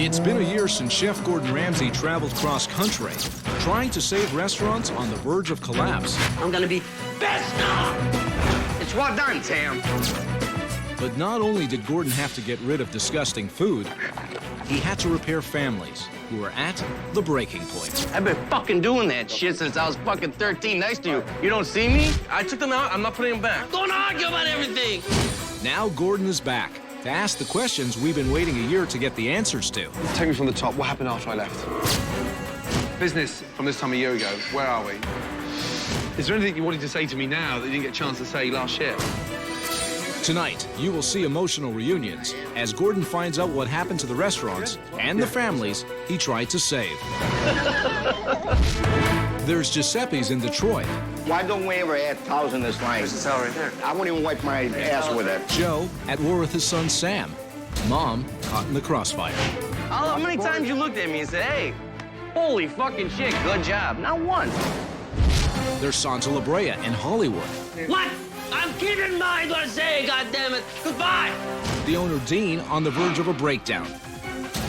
It's been a year since Chef Gordon Ramsay traveled cross-country, trying to save restaurants on the verge of collapse. I'm gonna be best now! It's well done, Sam. But not only did Gordon have to get rid of disgusting food, he had to repair families who were at the breaking point. I've been fucking doing that shit since I was fucking 13 next to you. You don't see me? I took them out. I'm not putting them back. Don't argue about everything! Now Gordon is back to ask the questions we've been waiting a year to get the answers to. Take me from the top. What happened after I left? Business from this time a year ago. Where are we? Is there anything you wanted to say to me now that you didn't get a chance to say last year? Tonight, you will see emotional reunions as Gordon finds out what happened to the restaurants and the families he tried to save. There's Giuseppe's in Detroit. Why don't we ever add towels in this line? There's a towel right there. I won't even wipe my ass with it. Joe at war with his son Sam. Mom caught in the crossfire. How many times you looked at me and said, hey, holy fucking shit, good job? Not once. There's Sante La Brea in Hollywood. What? I'm keeping mine, gonna say, goddammit. Goodbye! The owner Dean on the verge of a breakdown,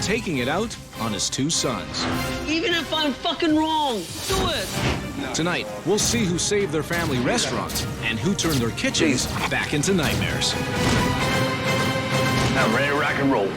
taking it out on his two sons. Even if I'm fucking wrong, do it! Tonight, we'll see who saved their family restaurants and who turned their kitchens back into nightmares. I'm ready to rock and roll.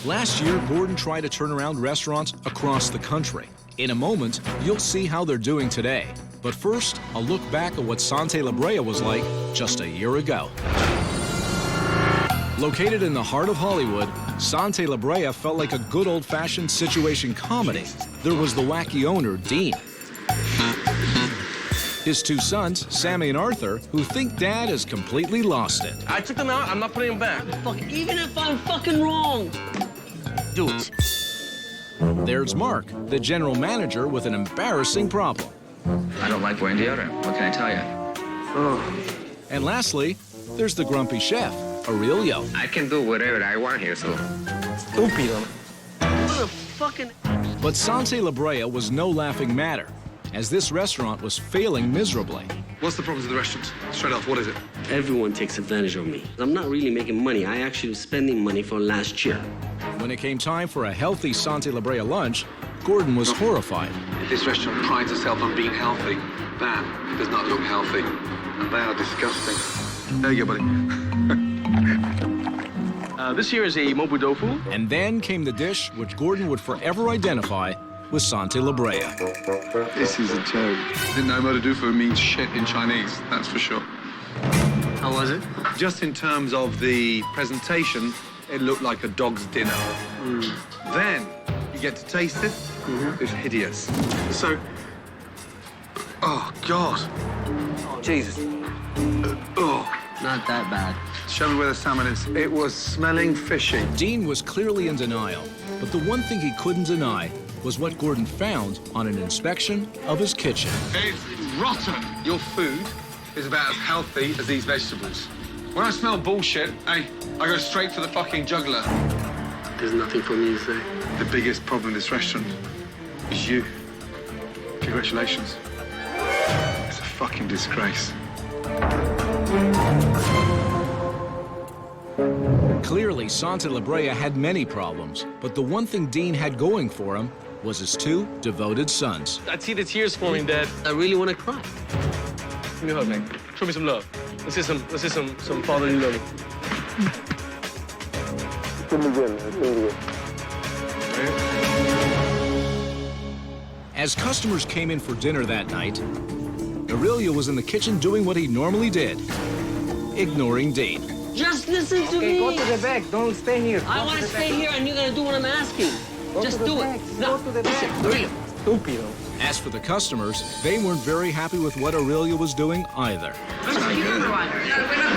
Last year, Gordon tried to turn around restaurants across the country. In a moment, you'll see how they're doing today. But first, a look back at what Sante La Brea was like just a year ago. Located in the heart of Hollywood, Sante La Brea felt like a good old-fashioned situation comedy. There was the wacky owner, Dean. His two sons, Sammy and Arthur, who think Dad has completely lost it. I took them out. I'm not putting them back. Fuck, even if I'm fucking wrong, do it. There's Mark, the general manager, with an embarrassing problem. I don't like wearing deodorant. What can I tell you? And lastly, there's the grumpy chef, Aurelio. I can do whatever I want here, so... Stupido. What a fucking... But Sante La Brea was no laughing matter, as this restaurant was failing miserably. What's the problem with the restaurant? Straight off, what is it? Everyone takes advantage of me. I'm not really making money. I actually was spending money for last year. When it came time for a healthy Sante La Brea lunch, Gordon was horrified. If this restaurant prides itself on being healthy, that does not look healthy. And they are disgusting. There you go, buddy. This here is a mobu tofu. And then came the dish which Gordon would forever identify with Sante La Brea. This is a joke. Didn't know mobu tofu means shit in Chinese, that's for sure. How was it? Just in terms of the presentation, it looked like a dog's dinner. Then you get to taste it. It's hideous. So, oh God, Jesus. oh. Not that bad. Show me where the salmon is. It was smelling fishy. Dean was clearly in denial, but the one thing he couldn't deny was what Gordon found on an inspection of his kitchen. It's rotten. Your food is about as healthy as these vegetables. When I smell bullshit, I go straight for the fucking jugular. There's nothing for me to say. The biggest problem in this restaurant is you. Congratulations. It's a fucking disgrace. Clearly, Sante La Brea had many problems, but the one thing Dean had going for him was his two devoted sons. I see the tears forming, Dad. I really want to cry. Give me a hug, man. Show me some love. Let's see some fatherly love. As customers came in for dinner that night, Aurelio was in the kitchen doing what he normally did, ignoring Dean. Just listen to me. Go to the back. Don't stay here. I want to stay here and you're gonna do what I'm asking. Just do it. Go to the back. Stupido. As for the customers, they weren't very happy with what Aurelio was doing either. We're not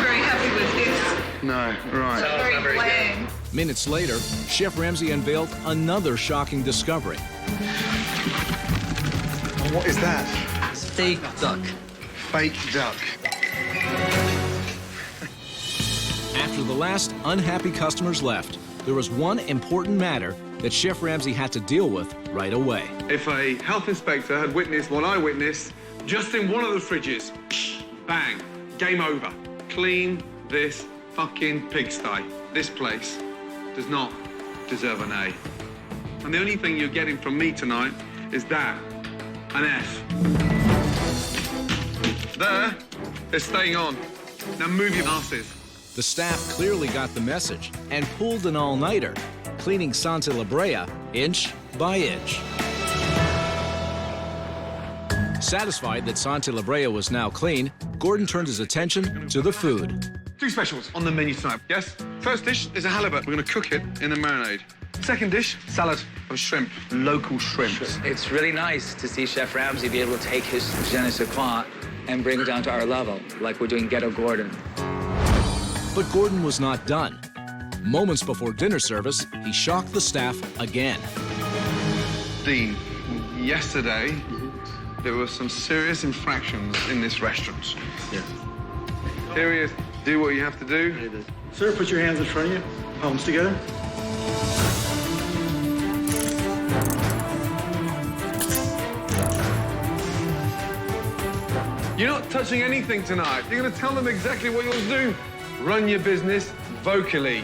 very happy with this. No, right. Very bland. Minutes later, Chef Ramsay unveiled another shocking discovery. What is that? Steak duck. Fake duck. After the last unhappy customers left, there was one important matter that Chef Ramsay had to deal with right away. If a health inspector had witnessed what I witnessed, just in one of the fridges, bang, game over. Clean this fucking pigsty. This place does not deserve an A. And the only thing you're getting from me tonight is that, an F. There, it's staying on. Now move your asses. The staff clearly got the message and pulled an all-nighter, cleaning Sante La Brea inch by inch. Satisfied that Sante La Brea was now clean, Gordon turned his attention to the food. 2 specials on the menu tonight, yes? First dish is a halibut. We're gonna cook it in the marinade. Second dish, salad of shrimp, local shrimps. It's really nice to see Chef Ramsay be able to take his je ne sais quoi and bring it down to our level, like we're doing Ghetto Gordon. But Gordon was not done. Moments before dinner service, he shocked the staff again. Dean, yesterday, there were some serious infractions in this restaurant. Yeah. Here he is. Do what you have to do. Sir, put your hands in front of you. Palms together. You're not touching anything tonight. You're going to tell them exactly what you're to do. Run your business vocally.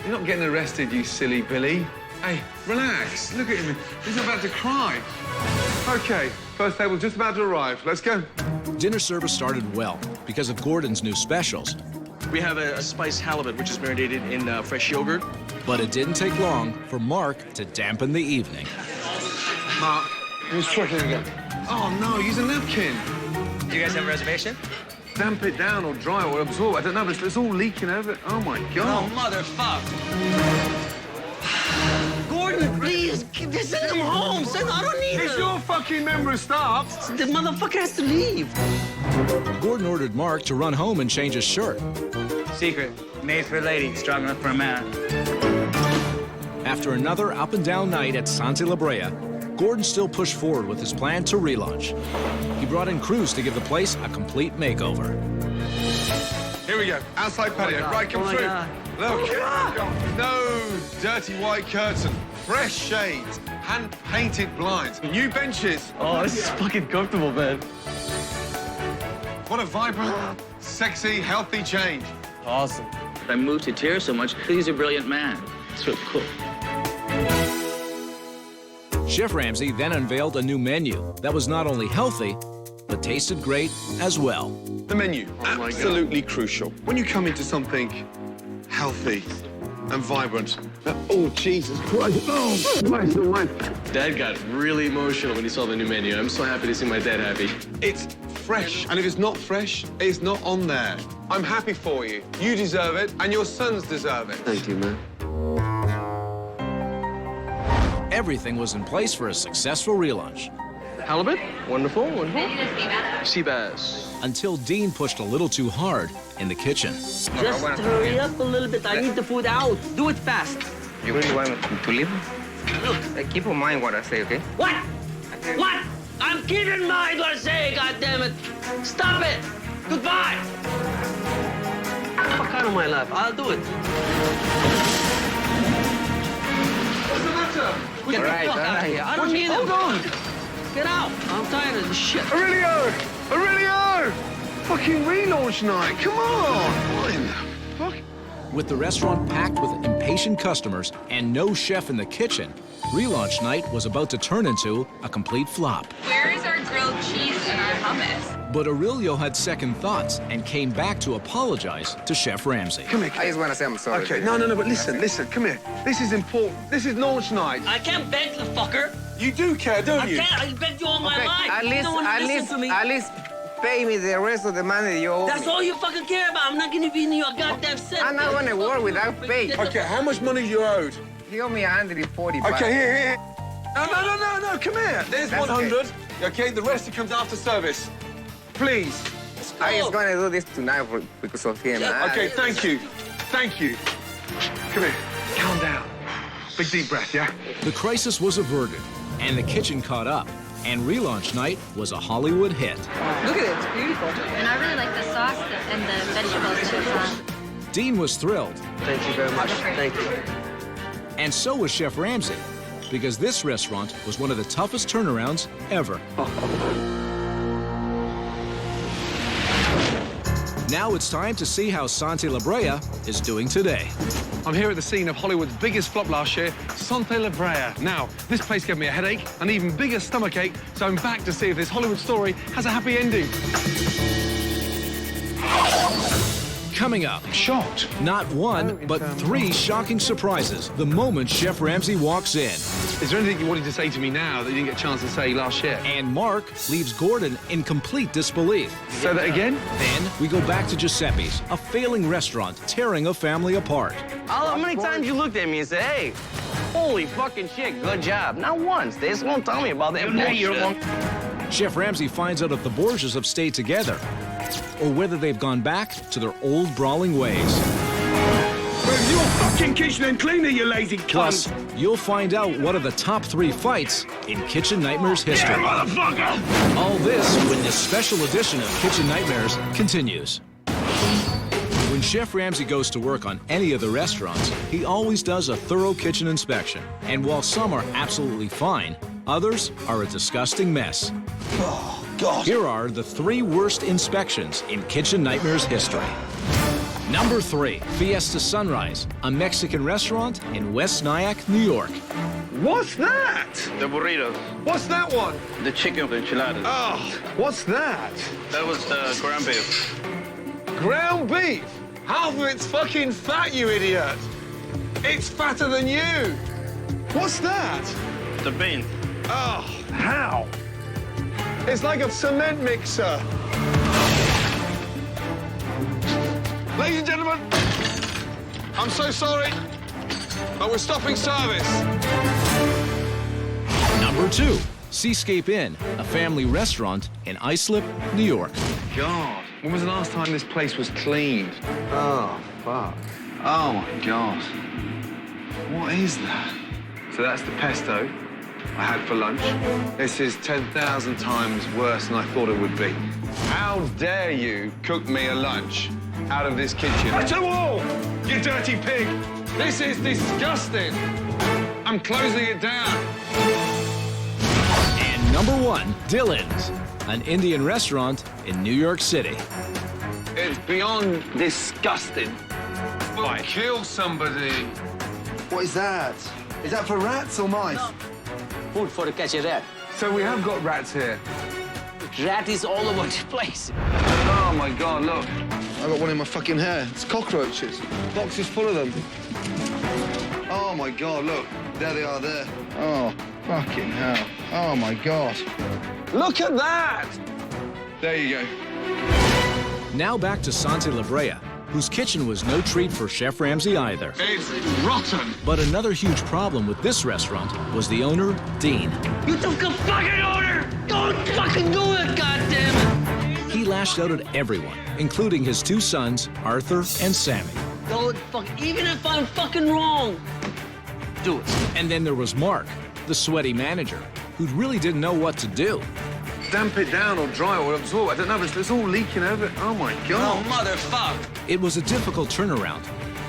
You're not getting arrested, you silly Billy. Hey, relax. Look at him. He's about to cry. Okay, first table's just about to arrive. Let's go. Dinner service started well because of Gordon's new specials. We have a spiced halibut, which is marinated in fresh yogurt. But it didn't take long for Mark to dampen the evening. Mark, who's tricking again? Oh, no, use a napkin. Do you guys have a reservation? Damp it down or dry or absorb. I don't know, but it's all leaking over. Oh, my God. motherfucker. Gordon, please, send him home. I don't need It's him. your fucking member of staff. The motherfucker has to leave. Gordon ordered Mark to run home and change his shirt. Secret, made for a lady, strong enough for a man. After another up-and-down night at Sante La Brea, Gordon still pushed forward with his plan to relaunch. He brought in crews to give the place a complete makeover. Here we go. Outside patio. Right, come through. Look. No dirty white curtain. Fresh shades. Hand-painted blinds. New benches. Oh, this is fucking comfortable, man. What a vibrant, sexy, healthy change. Awesome. I moved to tears so much. He's a brilliant man. It's really cool. Chef Ramsay then unveiled a new menu that was not only healthy, but tasted great as well. The menu, absolutely crucial. When you come into something healthy and vibrant, oh, Jesus Christ. Oh, Christ alive. Dad got really emotional when he saw the new menu. I'm so happy to see my dad happy. It's fresh, and if it's not fresh, it's not on there. I'm happy for you. You deserve it, and your sons deserve it. Thank you, man. Everything was in place for a successful relaunch. Halibut, wonderful, wonderful. Sea bass. Until Dean pushed a little too hard in the kitchen. Just hurry up a little bit. I need the food out. Do it fast. You really want me to leave? Look. Keep in mind what I say, okay? What? What? I'm keeping in mind what I say, goddammit. Stop it. Goodbye. Fuck out of my life. I'll do it. What's the matter? Get the fuck out of here. I don't need him. Hold on. Get out. I'm tired of this shit. Aurelio! Aurelio! Fucking relaunch night. Come on. What in the fuck? With the restaurant packed with impatient customers and no chef in the kitchen, relaunch night was about to turn into a complete flop. Where is our grilled cheese and our hummus? But Aurelio had second thoughts and came back to apologize to Chef Ramsay. Come here. I just want to say I'm sorry. Okay, no, but listen, come here. This is important. This is launch night. I can't beg the fucker. You do care, don't I you? can't. I begged you all my life. At You least, don't want to listen to me. at least pay me the rest of the money that you owe That's me. all you fucking care about. I'm not gonna be in your goddamn cent. I'm not gonna work without pay. Okay, how much money you owed? You owe me 140 bucks. Okay, here. No, come here. There's That's 100. Okay, the rest comes after service. Please. I was gonna do this tonight because of him. Okay, thank you. Thank you. Come here. Calm down. Big deep breath, yeah? The crisis was averted, and the kitchen caught up, and relaunch night was a Hollywood hit. Look at it, it's beautiful. And I really like the sauce and the vegetables too. Dean was thrilled, Thank you very much. Thank you. and so was Chef Ramsay, because this restaurant was one of the toughest turnarounds ever. Now it's time to see how Sante La Brea is doing today. I'm here at the scene of Hollywood's biggest flop last year, Sante La Brea. Now, this place gave me a headache, an even bigger stomachache, so I'm back to see if this Hollywood story has a happy ending. Coming up, Shocked. not one, but 3 shocking surprises the moment Chef Ramsay walks in. Is there anything you wanted to say to me now that you didn't get a chance to say last year? And Mark leaves Gordon in complete disbelief. Say that again? Then we go back to Giuseppe's, a failing restaurant tearing a family apart. How many times you looked at me and said, hey, holy fucking shit, good job? Not once. They just won't tell me about that bullshit. Chef Ramsay finds out if the Borgias have stayed together or whether they've gone back to their old brawling ways. Where's your fucking kitchen and cleaner, you lazy cunt? Plus, you'll find out what are the top 3 fights in Kitchen Nightmares history. Yeah, motherfucker! All this when this special edition of Kitchen Nightmares continues. When Chef Ramsay goes to work on any of the restaurants, he always does a thorough kitchen inspection. And while some are absolutely fine, others are a disgusting mess. Oh, God. Here are the 3 worst inspections in Kitchen Nightmares history. Number 3, Fiesta Sunrise, a Mexican restaurant in West Nyack, New York. What's that? The burrito. What's that one? The chicken enchiladas. Oh, what's that? That was ground beef. Ground beef? Half of it's fucking fat, you idiot. It's fatter than you. What's that? The bean. Oh, how? It's like a cement mixer. Ladies and gentlemen, I'm so sorry, but we're stopping service. Number 2, Seascape Inn, a family restaurant in Islip, New York. God, when was the last time this place was cleaned? Oh, fuck. Oh, my God. What is that? So that's the pesto I had for lunch. This is 10,000 times worse than I thought it would be. How dare you cook me a lunch out of this kitchen? To all, you dirty pig. This is disgusting. I'm closing it down. And number 1, Dylan's, an Indian restaurant in New York City. It's beyond disgusting. We'll kill somebody. What is that? Is that for rats or mice? Food for to catch a rat. So we have got rats here. Rat is all over the place. Oh, my God, look. I got one in my fucking hair. It's cockroaches. Box is full of them. Oh, my God, look. There they are there. Oh, fucking hell. Oh, my God. Look at that. There you go. Now back to Sante La Brea, whose kitchen was no treat for Chef Ramsay either. It's rotten. But another huge problem with this restaurant was the owner, Dean. You took a fucking order! Don't fucking do it, goddammit! He lashed out at everyone, including his 2 sons, Arthur and Sammy. Don't fuck, even if I'm fucking wrong, do it. And then there was Mark, the sweaty manager, who really didn't know what to do. Damp it down or dry or absorb. I don't know, but it's all leaking over. Oh, my God. Oh, motherfucker! It was a difficult turnaround,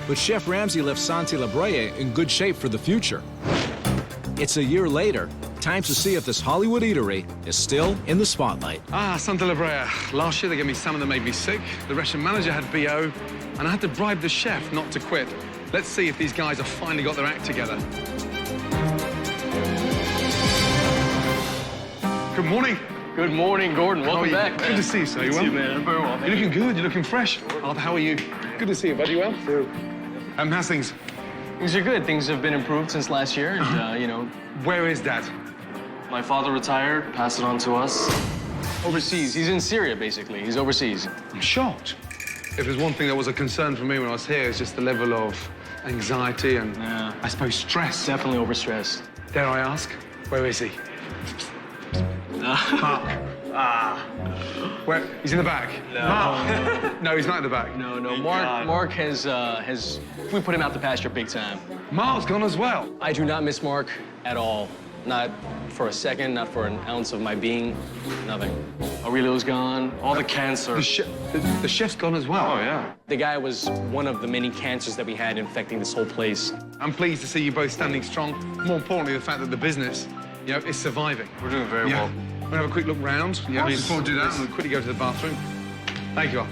but Chef Ramsay left Sante La Brea in good shape for the future. It's a year later, time to see if this Hollywood eatery is still in the spotlight. Ah, Sante La Brea. Last year they gave me salmon that made me sick. The restaurant manager had BO, and I had to bribe the chef not to quit. Let's see if these guys have finally got their act together. Good morning. Good morning, Gordon. How are Welcome you? back. Good to see you, sir. You well? You, man. I'm very well. You're looking good. You're looking fresh. Arthur, how are you? Good to see you, bud. You well? How's things? Things are good. Things have been improved since last year, and, you know, Where is Dad? my father retired, passed it on to us. Overseas. He's in Syria, basically. He's overseas. I'm shocked. If there's one thing that was a concern for me when I was here, it's just the level of anxiety and, Yeah. I suppose, stress. Definitely overstressed. Dare I ask, where is he? Mark. Where? He's in the back. No. Mark. No, he's not in the back. No. Mark has, we put him out the pasture big time. Mark's gone as well. I do not miss Mark at all. Not for a second, not for an ounce of my being, nothing. Aurelio's gone, all the cancer. The chef's gone as well. Oh, yeah. The guy was one of the many cancers that we had infecting this whole place. I'm pleased to see you both standing strong. More importantly, the fact that the business, you know, is surviving. We're doing very well. We'll have a quick look round. Yeah, Please. before we do that, we'll quickly go to the bathroom. Thank you all.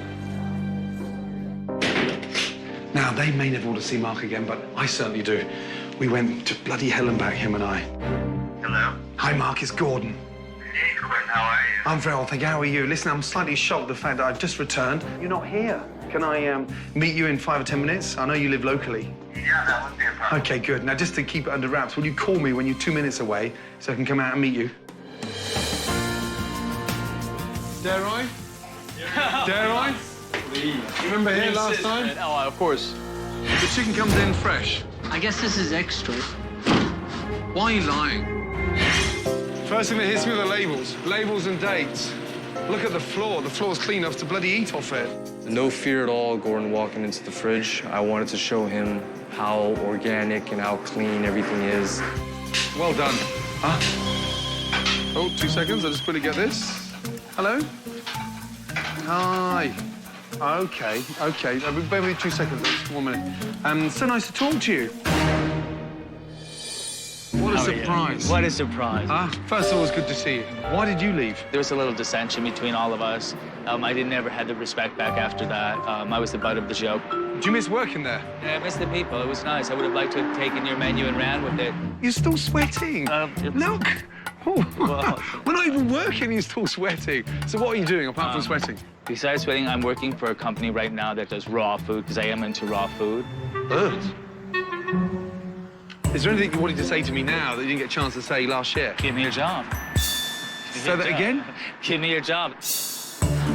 Now, they may never want to see Mark again, but I certainly do. We went to bloody hell and back, him and I. Hello? Hi, Mark, it's Gordon. Hey, Gordon, how are you? I'm very well, thank you. How are you? Listen, I'm slightly shocked at the fact that I've just returned. You're not here. Can I meet you in 5 or 10 minutes? I know you live locally. Yeah, that wouldn't be a problem. Okay, good. Now, just to keep it under wraps, will you call me when you're 2 minutes away so I can come out and meet you? Dare I? Dare I? Please. You remember here last time? Oh, of course. The chicken comes in fresh. I guess this is extra. Why are you lying? First thing that hits me are the labels. Labels and dates. Look at the floor. The floor's clean enough to bloody eat off it. No fear at all, Gordon walking into the fridge. I wanted to show him how organic and how clean everything is. Well done. Huh? Oh, 2 seconds. I'll just quickly get this. Hello? Hi. Okay. Bear with me 2 seconds, just 1 minute. So nice to talk to you. What a surprise. What a surprise. First of all, it's good to see you. Why did you leave? There was a little dissension between all of us. I never had the respect back after that. I was the butt of the joke. Do you miss working there? Yeah, I miss the people. It was nice. I would have liked to have taken your menu and ran with it. You're still sweating. Look. Oh, we're not even working, you're still sweating. So what are you doing apart from sweating? Besides sweating, I'm working for a company right now that does raw food, because I am into raw food. Birds? Is there anything you wanted to say to me now that you didn't get a chance to say last year? Give me a job. Say that again? Give me a job.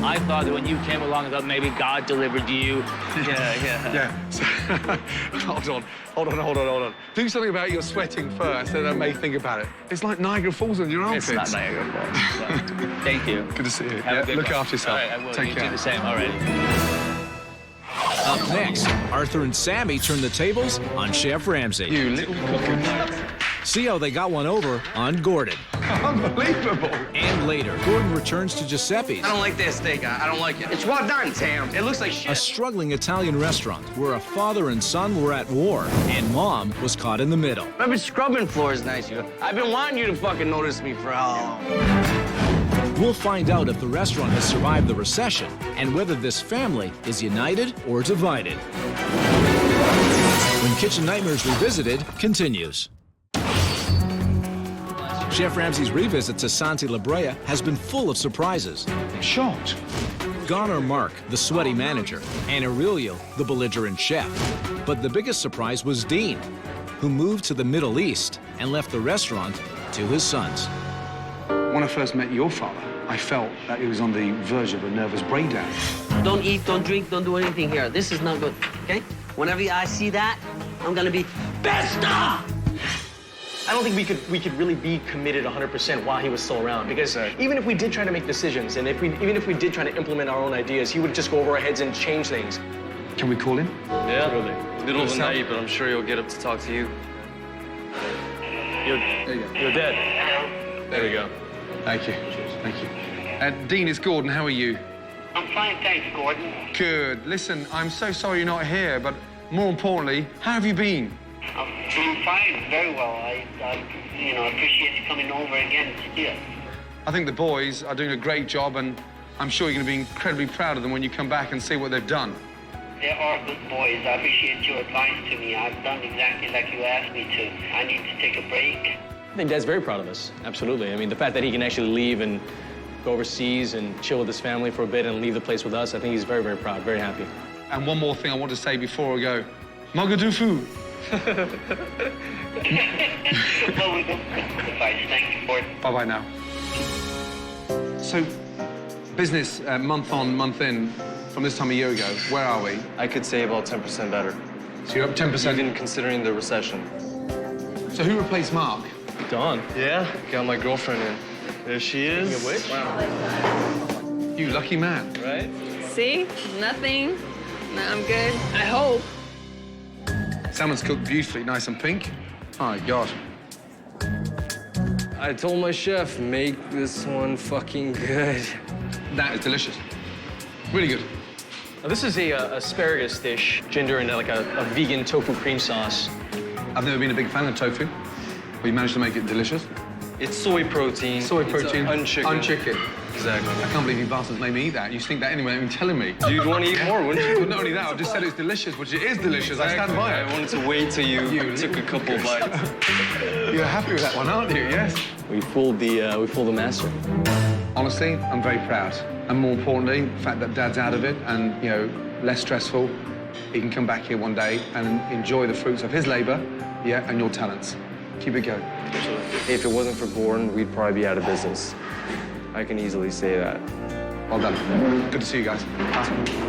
I thought that when you came along, I thought maybe God delivered you. Yeah. So, hold on. Do something about your sweating first, and I may think about it. It's like Niagara Falls on your armpits. It's not Niagara Falls. So, thank you. Good to see you. Have a good Look one. after yourself. All right, I will. Take You care. do the same. All right. Up next, Arthur and Sammy turn the tables on Chef Ramsay. You little cooking. See how they got one over on Gordon. Unbelievable. And later, Gordon returns to Giuseppe's, I don't like that steak. I don't like it. It's well done, Sam. It looks like shit. a struggling Italian restaurant where a father and son were at war, and mom was caught in the middle. I've been scrubbing floors nice. I've been wanting you to fucking notice me for how long? We'll find out if the restaurant has survived the recession and whether this family is united or divided. When Kitchen Nightmares Revisited continues. Chef Ramsay's revisit to Sante La Brea has been full of surprises. Shocked. Gone are Mark, the sweaty manager, and Aurelio, the belligerent chef. But the biggest surprise was Dean, who moved to the Middle East and left the restaurant to his sons. When I first met your father, I felt that he was on the verge of a nervous breakdown. Don't eat, don't drink, don't do anything here. This is not good, okay? Whenever I see that, I'm gonna be Bista! I don't think we could really be committed 100% while he was still around, because even if we did try to make decisions and even if we did try to implement our own ideas, he would just go over our heads and change things. Can we call him? Yeah, really. Middle of the night, but I'm sure he'll get up to talk to you. You're dead. There we go. Thank you. Dean, it's Gordon. How are you? I'm fine, thanks, Gordon. Good. Listen, I'm so sorry you're not here, but more importantly, how have you been? I'm fine, very well. I appreciate you coming over again here. I think the boys are doing a great job, and I'm sure you're going to be incredibly proud of them when you come back and see what they've done. They are good boys. I appreciate your advice to me. I've done exactly like you asked me to. I need to take a break. I think Dad's very proud of us, absolutely. I mean, the fact that he can actually leave and go overseas and chill with his family for a bit and leave the place with us, I think he's very, very proud, very happy. And one more thing I want to say before I go. Magadufu. Well, we got good advice. Thank you, Gordon. Bye-bye now. So, business month on, month in, from this time a year ago, where are we? I could say about 10% better. So you're up 10%? Even considering the recession. So who replaced Mark? Dawn. Yeah, got my girlfriend in. There she is. Which? Wow. You lucky man. Right? See? Nothing. No, I'm good. I hope. Salmon's cooked beautifully, nice and pink. Oh, my God. I told my chef, make this one fucking good. That is delicious. Really good. Now, this is a asparagus dish, ginger and like a vegan tofu cream sauce. I've never been a big fan of tofu, but you managed to make it delicious. It's soy protein. Soy protein. Unchicken. Unchicken. Exactly. I can't believe you bastards made me eat that. You think that anyway, even telling me. You'd want to eat more, wouldn't you? Well, not only that, I've just said it's delicious, which it is delicious. I stand by it. I wanted to wait till you took a couple bites. You're happy with that one, aren't you? Yes. We fooled the master. Honestly, I'm very proud. And more importantly, the fact that Dad's out of it and, you know, less stressful. He can come back here one day and enjoy the fruits of his labor, yeah, and your talents. Keep it going. If it wasn't for Gordon, we'd probably be out of business. I can easily say that. Well done. Good to see you guys.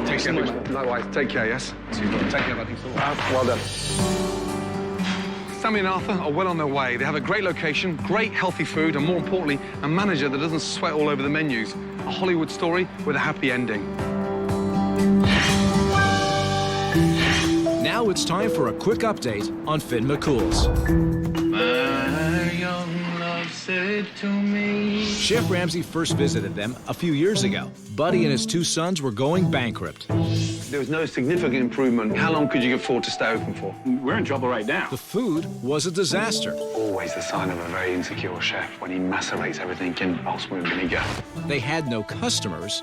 Take care, mate. Likewise. Take care, yes? See you later. Take care, buddy. Well done. Sammy and Arthur are well on their way. They have a great location, great healthy food, and more importantly, a manager that doesn't sweat all over the menus. A Hollywood story with a happy ending. Now it's time for a quick update on Finn McCool's. My young love said to me. Chef Ramsay first visited them a few years ago. Buddy and his two sons were going bankrupt. There was no significant improvement. How long could you afford to stay open for? We're in trouble right now. The food was a disaster. Always the sign of a very insecure chef when he macerates everything in balsam and vinegar. They had no customers.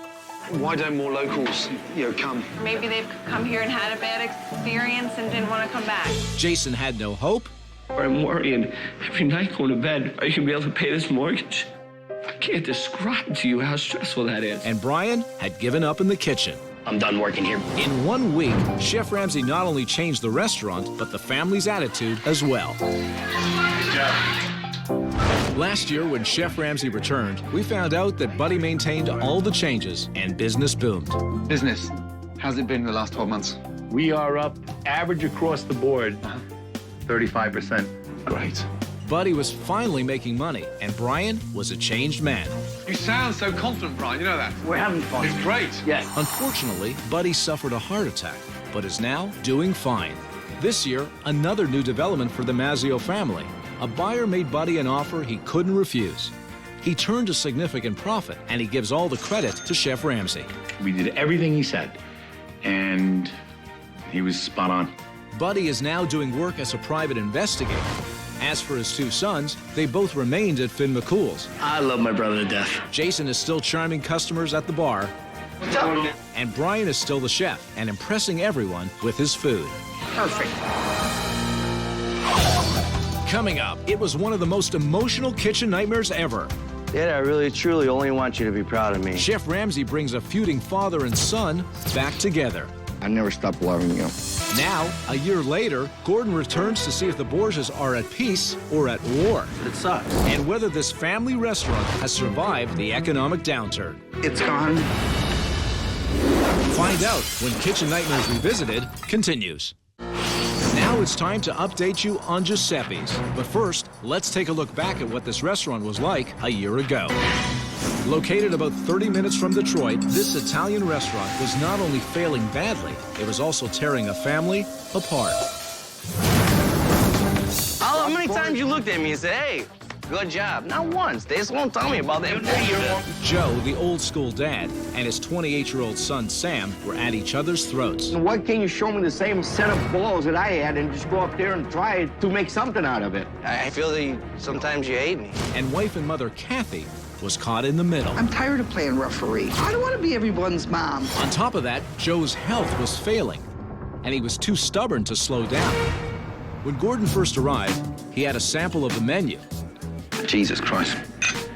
Why don't more locals, come? Maybe they've come here and had a bad experience and didn't want to come back. Jason had no hope. I'm worrying every night going to bed, are you going to be able to pay this mortgage? I can't describe to you how stressful that is. And Brian had given up in the kitchen. I'm done working here. In 1 week, Chef Ramsay not only changed the restaurant, but the family's attitude as well. Good job. Last year, when Chef Ramsay returned, we found out that Buddy maintained all the changes and business boomed. Business. How's it been in the last 12 months? We are up average across the board, 35%. Great. Buddy was finally making money, and Brian was a changed man. You sound so confident, Brian. You know that. We're having fun. It's great. Yes. Unfortunately, Buddy suffered a heart attack, but is now doing fine. This year, another new development for the Mazzio family. A buyer made Buddy an offer he couldn't refuse. He turned a significant profit, and he gives all the credit to Chef Ramsay. We did everything he said, and he was spot on. Buddy is now doing work as a private investigator. As for his two sons, they both remained at Finn McCool's. I love my brother to death. Jason is still charming customers at the bar. What's up? And Brian is still the chef and impressing everyone with his food. Perfect. Coming up, it was one of the most emotional kitchen nightmares ever. Dad, I really, truly only want you to be proud of me. Chef Ramsay brings a feuding father and son back together. I never stopped loving you. Now, a year later, Gordon returns to see if the Borgias are at peace or at war. It sucks. And whether this family restaurant has survived the economic downturn. It's gone. Find out when Kitchen Nightmares Revisited continues. Now it's time to update you on Giuseppe's. But first, let's take a look back at what this restaurant was like a year ago. Located about 30 minutes from Detroit, this Italian restaurant was not only failing badly, it was also tearing a family apart. How many times you looked at me and said, hey, good job? Not once. They just won't tell me about that. Joe, the old school dad, and his 28-year-old son, Sam, were at each other's throats. Why can't you show me the same set of balls that I had and just go up there and try to make something out of it? I feel that sometimes you hate me. And wife and mother, Kathy, was caught in the middle. I'm tired of playing referee. I don't want to be everyone's mom. On top of that, Joe's health was failing, and he was too stubborn to slow down. When Gordon first arrived, he had a sample of the menu. Jesus Christ.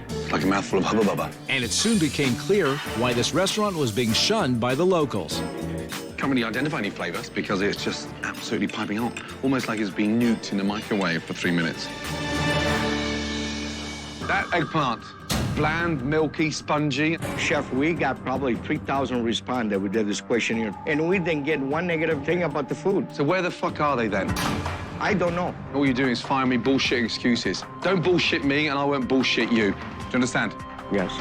It's like a mouthful of hubba bubba. And it soon became clear why this restaurant was being shunned by the locals. Can't really identify any flavors because it's just absolutely piping hot. Almost like it's being nuked in the microwave for 3 minutes. That eggplant, bland, milky, spongy. Chef, we got probably 3,000 respond that we did this questionnaire, and we didn't get one negative thing about the food. So where the fuck are they then? I don't know. All you're doing is firing me bullshit excuses. Don't bullshit me and I won't bullshit you. Do you understand? Yes.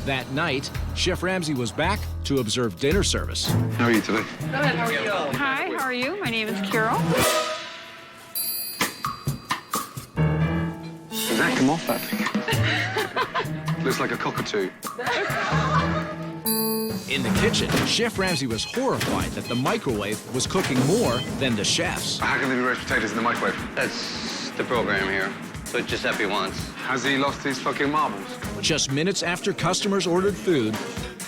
That night, Chef Ramsay was back to observe dinner service. How are you today? Hi, how are you? My name is Carol. Does that come off, that thing? Looks like a cockatoo. In the kitchen, Chef Ramsay was horrified that the microwave was cooking more than the chefs. How can there be roast potatoes in the microwave? That's the program here. That's what Giuseppe wants. Has he lost his fucking marbles? Just minutes after customers ordered food,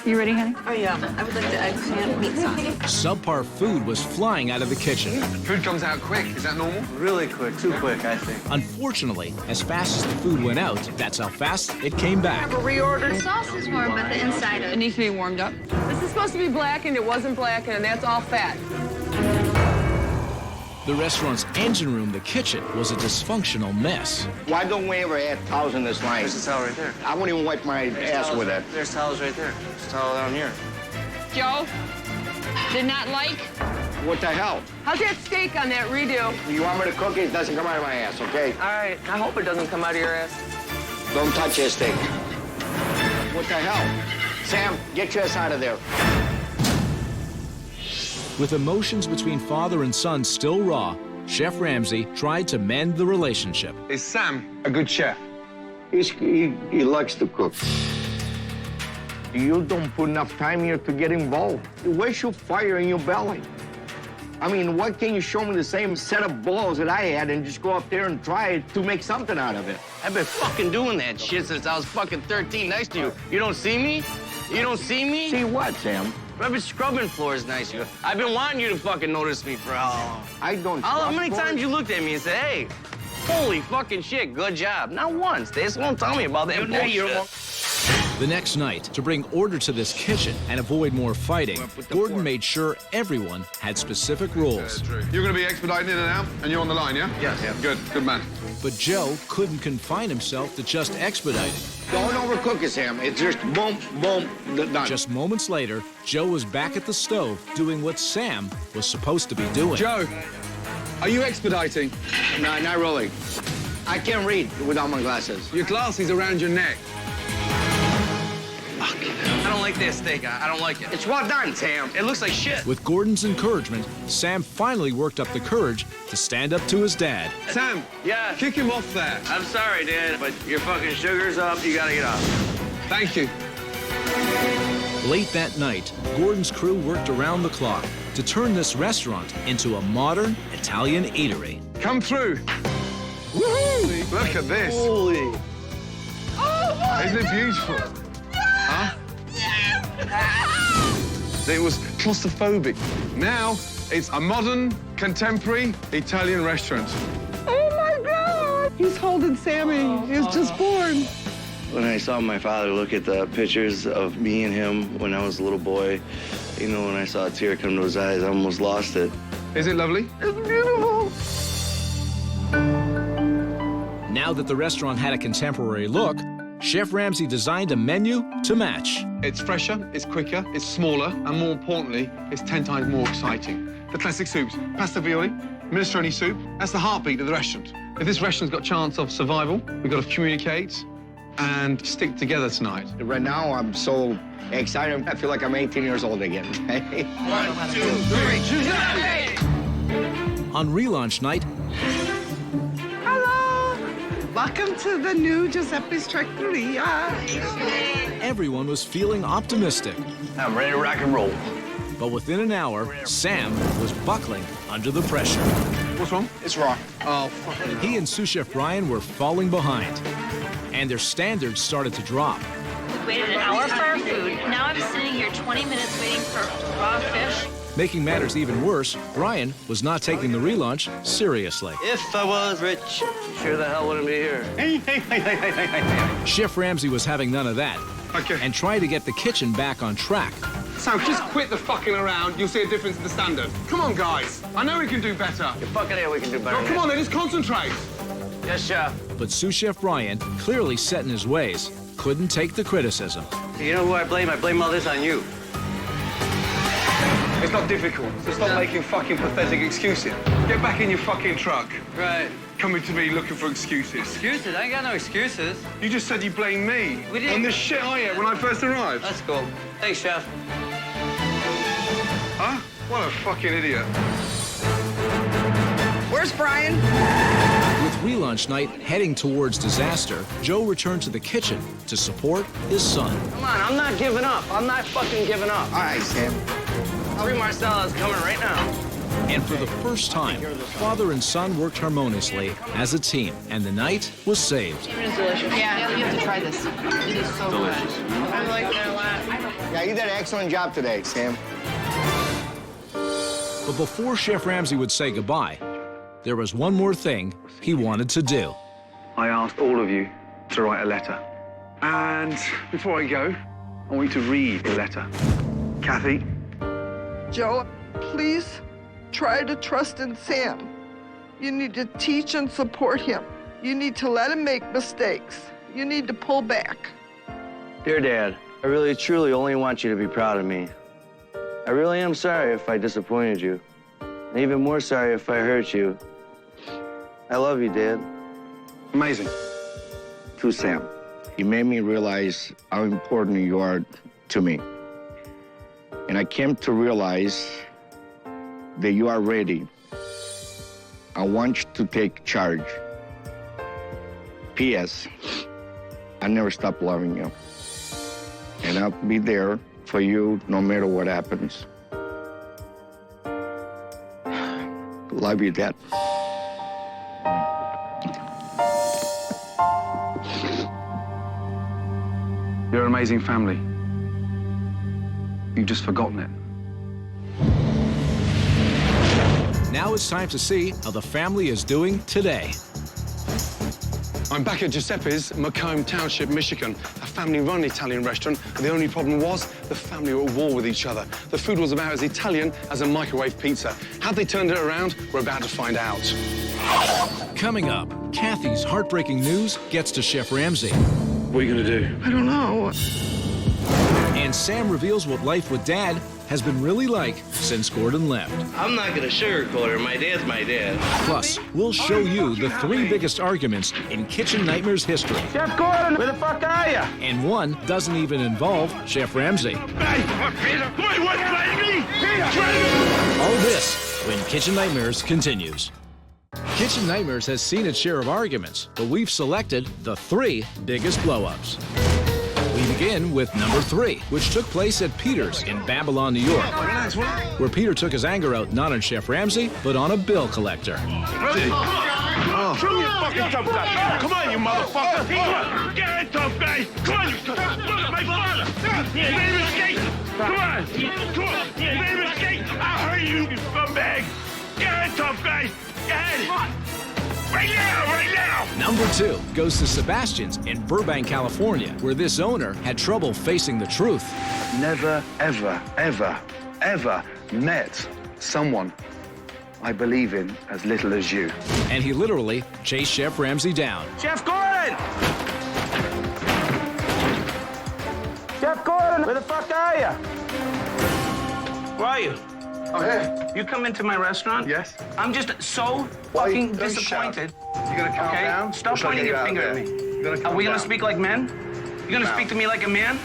You ready, honey? Oh, yeah. I would like the eggs and meat sauce. subpar food was flying out of the kitchen. Food comes out quick. Is that normal? Really quick, too quick, I think. Unfortunately, as fast as the food went out, that's how fast it came back. The sauce is warm, but the inside It needs to be warmed up. This is supposed to be blackened. It wasn't blackened, and that's all fat. The restaurant's engine room, the kitchen, was a dysfunctional mess. Why don't we ever add towels in this line? There's a towel right there. I won't even wipe my ass with it. There's towels right there. There's a towel down here. Joe, did not like. What the hell? How's that steak on that redo? You want me to cook it? It doesn't come out of my ass, okay? All right, I hope it doesn't come out of your ass. Don't touch this thing. What the hell? Sam, get your ass out of there. With emotions between father and son still raw, Chef Ramsay tried to mend the relationship. Is Sam a good chef? He likes to cook. You don't put enough time here to get involved. Where's your fire in your belly? I mean, why can't you show me the same set of balls that I had and just go up there and try to make something out of it? I've been fucking doing that shit since I was fucking 13 next to you. You don't see me? You don't see me? See what, Sam? I've been scrubbing floors next to you. I've been wanting you to fucking notice me for how long? I don't. How many times you looked at me and said, hey, holy fucking shit, good job. Not once. They just won't tell me about that bullshit. The next night, to bring order to this kitchen and avoid more fighting, Gordon made sure everyone had specific rules. You're going to be expediting in and out, and you're on the line, yeah? Yes. Good man. But Joe couldn't confine himself to just expediting. Don't overcook it, Sam. It's just boom, boom, done. Just moments later, Joe was back at the stove doing what Sam was supposed to be doing. Joe, are you expediting? No, not really. I can't read without my glasses. Your glasses around your neck. I don't like that steak. I don't like it. It's well done, Sam. It looks like shit. With Gordon's encouragement, Sam finally worked up the courage to stand up to his dad. Sam, Yeah. kick him off there. I'm sorry, Dad, but your fucking sugar's up. You gotta get off. Thank you. Late that night, Gordon's crew worked around the clock to turn this restaurant into a modern Italian eatery. Come through. Woohoo! Look at this. Holy. Isn't it beautiful? Huh? It was claustrophobic. Now, it's a modern, contemporary Italian restaurant. Oh, my God. He's holding Sammy. He was just born. When I saw my father look at the pictures of me and him when I was a little boy, you know, when I saw a tear come to his eyes, I almost lost it. Is it lovely? It's beautiful. Now that the restaurant had a contemporary look, Chef Ramsay designed a menu to match. It's fresher, it's quicker, it's smaller, and more importantly, it's 10 times more exciting. The classic soups, pasta violi, minestrone soup, that's the heartbeat of the restaurant. If this restaurant's got a chance of survival, we've got to communicate and stick together tonight. Right now, I'm so excited. I feel like I'm 18 years old again. 1, 2, 3, On relaunch night, Welcome to the new Giuseppe's Trattoria. everyone was feeling optimistic. I'm ready to rock and roll. But within an hour, Sam was buckling under the pressure. What's wrong? It's raw. Oh, fucking He and sous chef Brian were falling behind, and their standards started to drop. We waited an hour for our food. Now I'm sitting here 20 minutes waiting for raw fish. Making matters even worse, Brian was not taking the relaunch seriously. If I was rich, sure the hell wouldn't be here. Chef Ramsay was having none of that, and tried to get the kitchen back on track. Sam, just quit the fucking around. You'll see a difference in the standard. Come on, guys. I know we can do better. You're fucking here, we can do better. Oh, come on, then, just concentrate. Yes, chef. But sous chef Brian, clearly set in his ways, couldn't take the criticism. You know who I blame? I blame all this on you. It's not difficult, so stop making fucking pathetic excuses. Get back in your fucking truck. Right. Coming to me looking for excuses. Excuses? I ain't got no excuses. You just said you blamed me We didn't- on the shit I ate when I first arrived. That's cool. Thanks, chef. Huh? What a fucking idiot. Where's Brian? With relaunch night heading towards disaster, Joe returned to the kitchen to support his son. Come on, I'm not giving up. I'm not fucking giving up. All right, Sam. Free Marcella is coming right now. And for the first time, father and son worked harmoniously as a team, and the night was saved. It's delicious. Yeah, you have to try this. It is so delicious. Good. I like it a lot. Yeah, you did an excellent job today, Sam. But before Chef Ramsay would say goodbye, there was one more thing he wanted to do. I asked all of you to write a letter. And before I go, I want you to read the letter. Kathy? Joe, please try to trust in Sam. You need to teach and support him. You need to let him make mistakes. You need to pull back. Dear Dad, I really, truly only want you to be proud of me. I really am sorry if I disappointed you. And even more sorry if I hurt you. I love you, Dad. Amazing. To Sam, you made me realize how important you are to me. And I came to realize that you are ready. I want you to take charge. P.S. I never stop loving you. And I'll be there for you no matter what happens. Love you, Dad. You're an amazing family. You've just forgotten it. Now it's time to see how the family is doing today. I'm back at Giuseppe's, Macomb Township, Michigan, a family-run Italian restaurant. And the only problem was the family were at war with each other. The food was about as Italian as a microwave pizza. Had they turned it around? We're about to find out. Coming up, Kathy's heartbreaking news gets to Chef Ramsay. What are you gonna do? I don't know. And Sam reveals what life with Dad has been really like since Gordon left. I'm not gonna sugarcoat her. My dad's my dad. Plus, we'll show you the 3 biggest arguments in Kitchen Nightmares history. Chef Gordon, where the fuck are you? And one doesn't even involve Chef Ramsay. All this when Kitchen Nightmares continues. Kitchen Nightmares has seen its share of arguments, but we've selected the 3 biggest blow-ups. We begin with number 3, which took place at Peter's in Babylon, New York, where Peter took his anger out not on Chef Ramsay, but on a bill collector. Show me your fucking tough guy. Come on, you motherfucker. Get in, tough guy. Come on, look at my father. You made a mistake. Come on. Come on. You made a mistake. I'll hurt you, you scumbag. Get in, tough guy. Get in. Right now, right now! Number 2 goes to Sebastian's in Burbank, California, where this owner had trouble facing the truth. Never, ever, ever, ever met someone I believe in as little as you. And he literally chased Chef Ramsay down. Chef Gordon! Chef Gordon, where the fuck are you? Where are you? Oh, hey. You come into my restaurant? Yes. I'm just so fucking disappointed. You gonna calm down? Stop pointing your finger at me. Are we gonna speak like men? You're gonna speak to me like a man?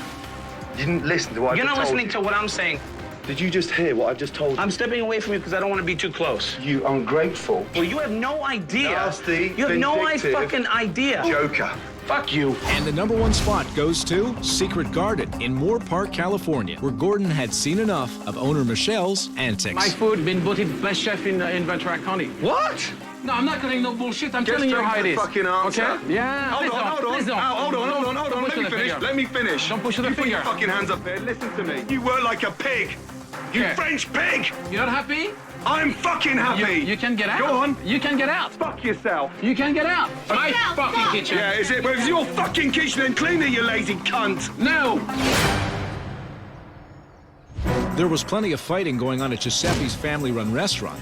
You didn't listen to what I You're just not told listening to what I'm saying. Did you just hear what I've just told you? I'm stepping away from you because I don't want to be too close. You ungrateful. Well, you have no idea. Nasty, you have no vindictive fucking idea. Joker. Fuck you. And the number 1 spot goes to Secret Garden in Moore Park, California, where Gordon had seen enough of owner Michelle's antics. My food been voted best chef in Ventura County. What? No, I'm not cutting no bullshit. I'm Get telling you how it is. fucking answer. Okay? Yeah. Hold on. Let me finish. Don't push the Put finger. your fucking hands up there. Listen to me. You work like a pig. You French pig. You're not happy? I'm fucking happy. You can get out. Go on. You can get out. Fuck yourself. You can get out. My fucking kitchen. Yeah, is it? Well, it's your fucking kitchen and clean it, you lazy cunt. No. There was plenty of fighting going on at Giuseppe's family-run restaurant,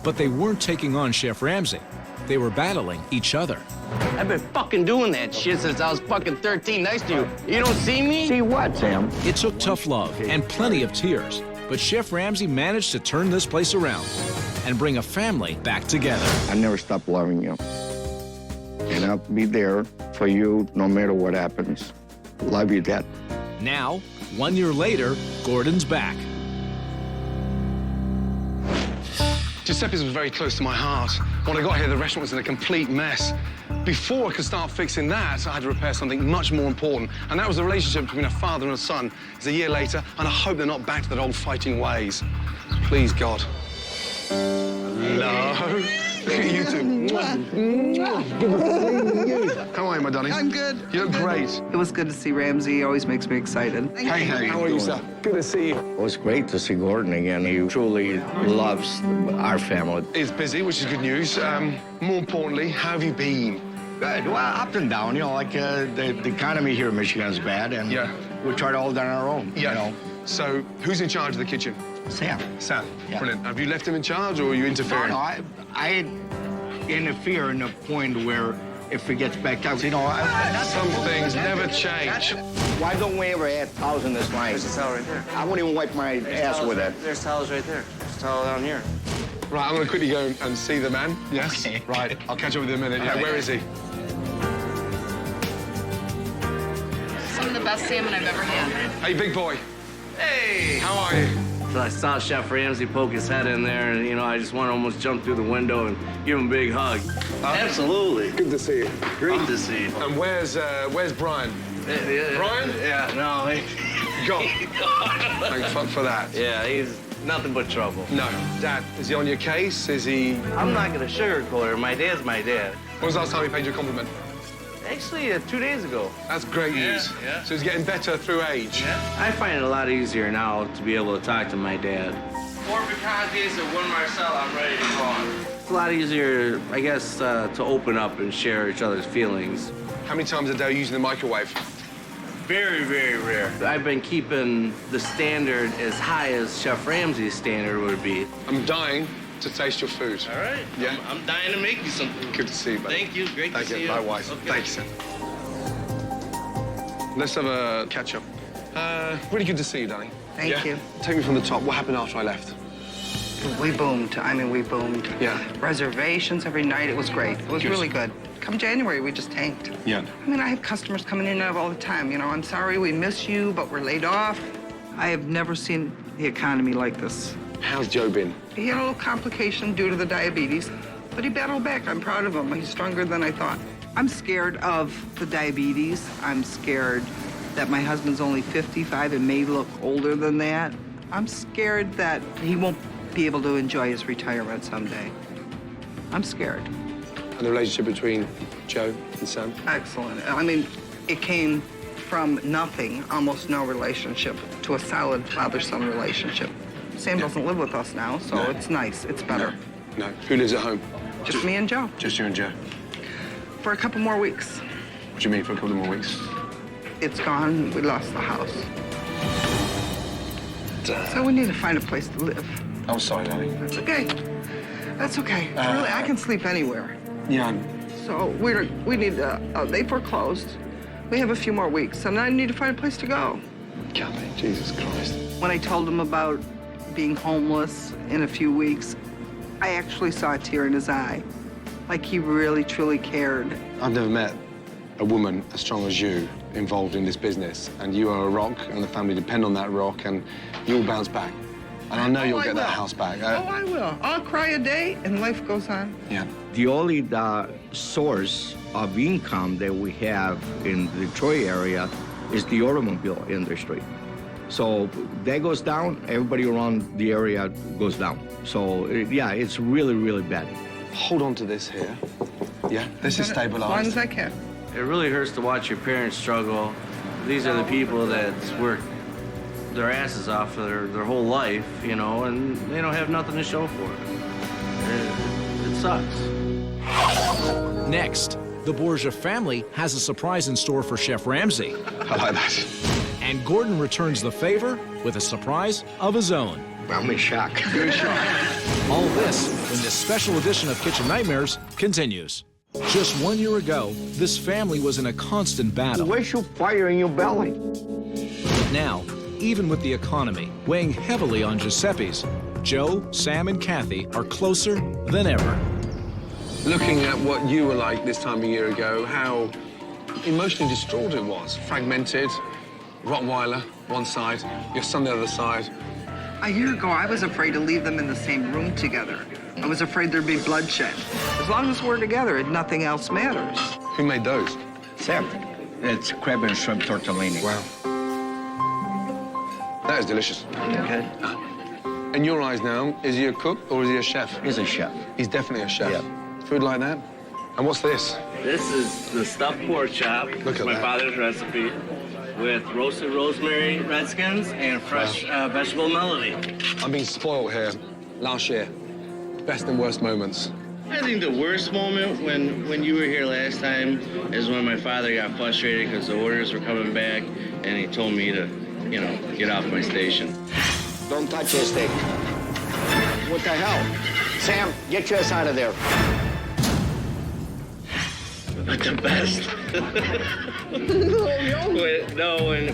but they weren't taking on Chef Ramsay. They were battling each other. I've been fucking doing that shit since I was fucking 13 next to you. You don't see me? See what, Sam? It took tough love and plenty of tears, but Chef Ramsay managed to turn this place around and bring a family back together. I never stop loving you. And I'll be there for you no matter what happens. Love you, Dad. Now, 1 year later, Gordon's back. Giuseppe's was very close to my heart. When I got here, the restaurant was in a complete mess. Before I could start fixing that, I had to repair something much more important, and that was the relationship between a father and a son. It's a year later, and I hope they're not back to their old fighting ways. Please, God. Hello. Look at you two. How are you, my darling? I'm good. You look great. It was good to see Ramsay. He always makes me excited. Hey, how are you, sir? Good to see you. It was great to see Gordon again. He truly loves our family. He's busy, which is good news. More importantly, how have you been? Good. Well, up and down, you know, like the economy here in Michigan is bad, and we try to hold it on our own. Yeah. You know. So, who's in charge of the kitchen? Sam. Sam. Yeah. Brilliant. Have you left him in charge, or are you interfering? No, I interfere in a point where if it gets back out, you know, some things never change. Why don't we ever add towels in this line? There's a towel right there. I won't even wipe my ass with it. There's towels right there. There's a towel down here. Right, I'm going to quickly go and see the man. Yes? Okay. Right, I'll catch up with you in a minute. Yeah, right. where is he? Some of the best salmon I've ever had. Hey, big boy. Hey! How are you? So I saw Chef Ramsay poke his head in there, and, you know, I just want to almost jump through the window and give him a big hug. Absolutely. Good to see you. Great to see you. And where's Brian? Brian? Yeah, no, Gone. Thank fuck for that. Yeah, he's nothing but trouble. No. Dad, is he on your case? Is he... I'm not going to sugarcoat her. My dad's my dad. When was the last time he paid you a compliment? Actually, 2 days ago. That's great news. Yeah. So he's getting better through age. Yeah. I find it a lot easier now to be able to talk to my dad. 4 picante and 1 Marcel, I'm ready to go on. It's a lot easier, I guess, to open up and share each other's feelings. How many times a day are you using the microwave? Very, very rare. I've been keeping the standard as high as Chef Ramsay's standard would be. I'm dying to taste your food. All right. Yeah? I'm dying to make you something. Good to see you, buddy. Thank you. Great to see you. Likewise. Okay. Thank you, sir. Let's have a catch-up. Really good to see you, darling. Thank you. Take me from the top. What happened after I left? We boomed. I mean, we boomed. Yeah. Reservations every night. It was great. It was Good. really good. Come January, we just tanked. Yeah. I mean, I have customers coming in and out all the time. You know, I'm sorry we miss you, but we're laid off. I have never seen the economy like this. How's Joe been? He had a little complication due to the diabetes, but he battled back. I'm proud of him. He's stronger than I thought. I'm scared of the diabetes. I'm scared that my husband's only 55 and may look older than that. I'm scared that he won't be able to enjoy his retirement someday. I'm scared. And the relationship between Joe and Sam? Excellent. I mean, it came from nothing, almost no relationship, to a solid father-son relationship. Sam doesn't live with us now, so it's nice. It's better. No. Who lives at home? Just me and Joe. Just you and Joe. For a couple more weeks. What do you mean, for a couple more weeks? It's gone. We lost the house. So we need to find a place to live. I'm sorry, darling. That's okay. That's okay. Really, I can sleep anywhere. Yeah. So we need to, they foreclosed. We have a few more weeks, and I need to find a place to go. Kathy, Jesus Christ. When I told him about being homeless in a few weeks, I actually saw a tear in his eye. Like he really, truly cared. I've never met a woman as strong as you involved in this business, and you are a rock, and the family depend on that rock, and you'll bounce back. And I know you'll get that house back. I will. I'll cry a day, and life goes on. Yeah. The only source of income that we have in the Detroit area is the automobile industry. So that goes down, everybody around the area goes down. So, yeah, it's really, really bad. Hold on to this here. Yeah, this is stabilized. As long as I can. It really hurts to watch your parents struggle. These are the people that work their asses off for their whole life, you know, and they don't have nothing to show for it. It sucks. Next, the Borgia family has a surprise in store for Chef Ramsay. I like that. And Gordon returns the favor with a surprise of his own. I'm in shock. Good shot. All this when this special edition of Kitchen Nightmares continues. Just 1 year ago, this family was in a constant battle. Where's your fire in your belly? But now, even with the economy weighing heavily on Giuseppe's, Joe, Sam, and Kathy are closer than ever. Looking at what you were like this time a year ago, how emotionally distraught it was. Fragmented, Rottweiler, one side, your son the other side. A year ago, I was afraid to leave them in the same room together. I was afraid there'd be bloodshed. As long as we're together, nothing else matters. Who made those? Sam, it's crab and shrimp tortellini. Wow. That is delicious. Okay. In your eyes now, is he a cook or is he a chef? He's a chef. He's definitely a chef. Yeah. Food like that? And what's this? This is the stuffed pork chop. Look at my that. father's recipe with roasted rosemary redskins and fresh vegetable melody. I'm being spoiled here. Last year, best and worst moments. I think the worst moment when you were here last time is when my father got frustrated because the orders were coming back and he told me to, you know, get off my station. Don't touch his steak. What the hell? Sam, get your ass out of there. But the best.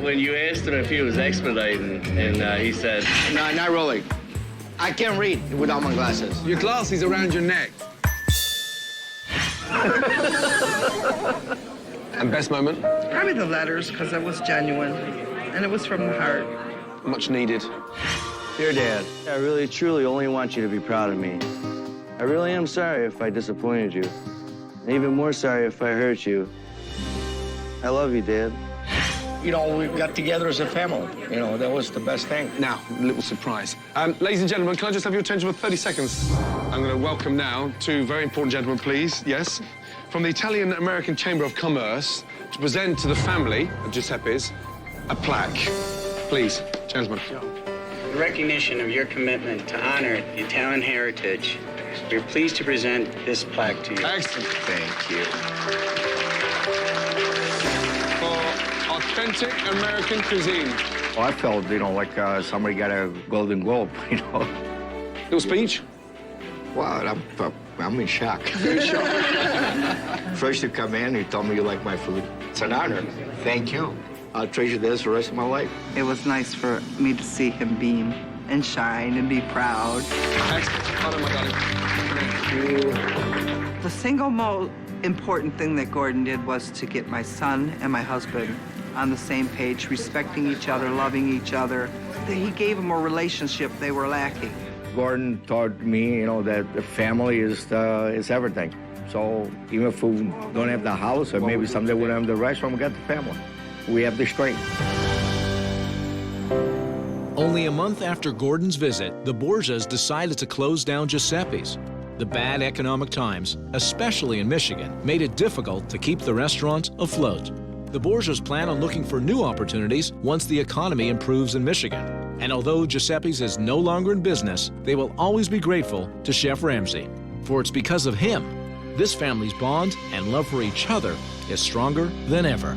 When you asked him if he was expediting, and he said, No, not really. I can't read without my glasses. Your glasses around your neck. And best moment? Probably the letters, because it was genuine, and it was from the heart. Much needed. Dear Dad, I really, truly only want you to be proud of me. I really am sorry if I disappointed you. And even more sorry if I hurt you. I love you, Dad. You know, we got together as a family. You know, that was the best thing. Now, a little surprise. Ladies and gentlemen, can I just have your attention for 30 seconds? I'm going to welcome now two very important gentlemen, please. Yes. From the Italian-American Chamber of Commerce to present to the family of Giuseppe's a plaque. Please, gentlemen. In recognition of your commitment to honor the Italian heritage, we're pleased to present this plaque to you. Excellent. Thank you. For authentic American cuisine. Well, I felt, you know, like somebody got a Golden Globe, you know. Little speech? Wow, I'm in shock. First you come in, you tell me you like my food. It's an honor. Thank you. I'll treasure this for the rest of my life. It was nice for me to see him beam and shine and be proud. Excellent. My darling. Thank you. The single most important thing that Gordon did was to get my son and my husband on the same page, respecting each other, loving each other. He gave them a relationship they were lacking. Gordon taught me, you know, that the family is everything. So even if we don't have the house, or maybe someday we don't have the restaurant, we got the family. We have the strength. Only a month after Gordon's visit, the Borgias decided to close down Giuseppe's. The bad economic times, especially in Michigan, made it difficult to keep the restaurant afloat. The Borgias plan on looking for new opportunities once the economy improves in Michigan. And although Giuseppe's is no longer in business, they will always be grateful to Chef Ramsay. For it's because of him, this family's bond and love for each other is stronger than ever.